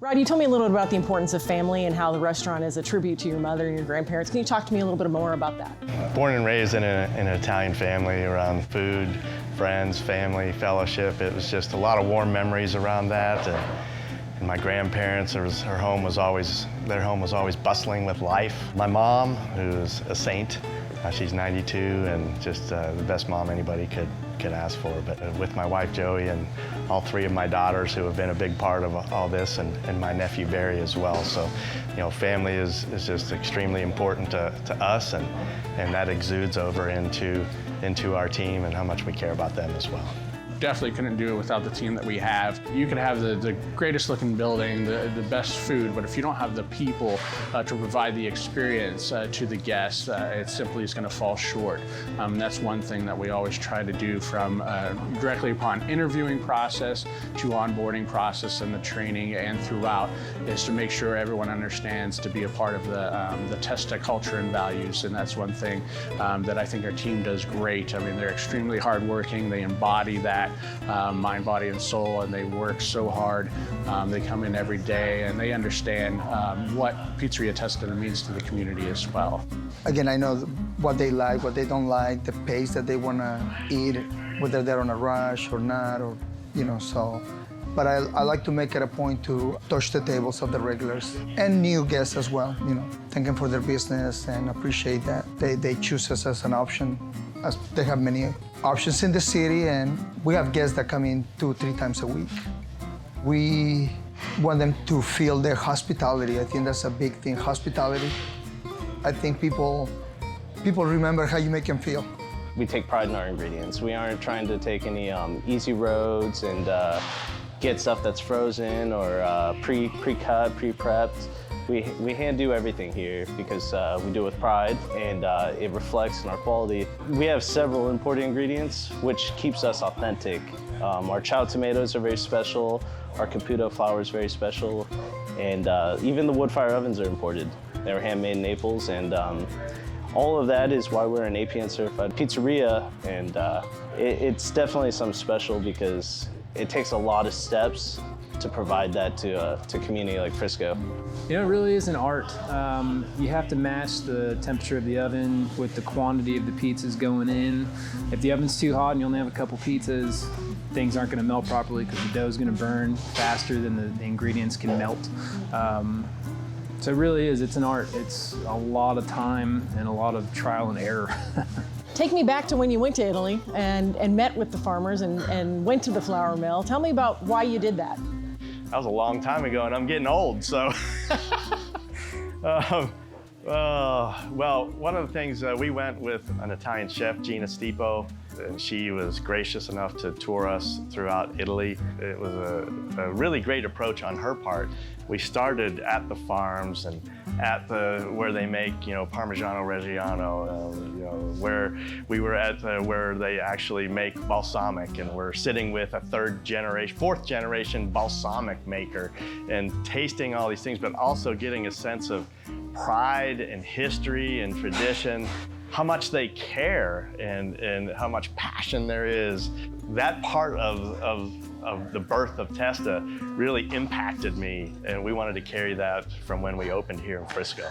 Rod, you told me a little bit about the importance of family and how the restaurant is a tribute to your mother and your grandparents. Can you talk to me a little bit more about that? Born and raised in an Italian family around food, friends, family, fellowship. It was just a lot of warm memories around that. And my grandparents, their home was always bustling with life. My mom, who's a saint, she's 92 and just the best mom anybody could ask for. But with my wife Joey and all three of my daughters who have been a big part of all this, and my nephew Barry as well. So, you know, family is just extremely important to us, and that exudes over into our team and how much we care about them as well. Definitely couldn't do it without the team that we have. You could have the greatest looking building, the best food, but if you don't have the people to provide the experience to the guests, it simply is going to fall short. That's one thing that we always try to do, from directly upon interviewing process to onboarding process and the training and throughout, is to make sure everyone understands to be a part of the Testa culture and values. And that's one thing that I think our team does great. I mean, they're extremely hardworking. They embody that mind, body, and soul, and they work so hard. They come in every day and they understand what Pizzeria Testa means to the community as well. Again, I know what they like, what they don't like, the pace that they want to eat, whether they're on a rush or not, or, you know, so. But I like to make it a point to touch the tables of the regulars and new guests as well, you know, thank them for their business and appreciate that they choose us as an option, as they have many options in the city, and we have guests that come in 2-3 times a week. We want them to feel their hospitality. I think that's a big thing, hospitality. I think people remember how you make them feel. We take pride in our ingredients. We aren't trying to take any easy roads and get stuff that's frozen or pre-cut, pre-prepped. We hand do everything here because we do it with pride, and it reflects in our quality. We have several imported ingredients, which keeps us authentic. Our chow tomatoes are very special, our Caputo flour is very special, and even the wood fire ovens are imported. They were handmade in Naples, and all of that is why we're an APN certified pizzeria, and it's definitely something special because it takes a lot of steps to provide that to a community like Frisco. You know, it really is an art. You have to match the temperature of the oven with the quantity of the pizzas going in. If the oven's too hot and you only have a couple pizzas, things aren't going to melt properly because the dough's going to burn faster than the ingredients can melt. So it really is, it's an art. It's a lot of time and a lot of trial and error. Take me back to when you went to Italy and met with the farmers and went to the flour mill. Tell me about why you did that. That was a long time ago, and I'm getting old, so. Well, one of the things, we went with an Italian chef, Gina Stipo, and she was gracious enough to tour us throughout Italy. It was a really great approach on her part. We started at the farms and at where they make, you know, Parmigiano Reggiano, you know, where we were at where they actually make balsamic, and we're sitting with a fourth generation balsamic maker and tasting all these things, but also getting a sense of pride and history and tradition, how much they care and how much passion there is. That part of the birth of Testa really impacted me, and we wanted to carry that from when we opened here in Frisco.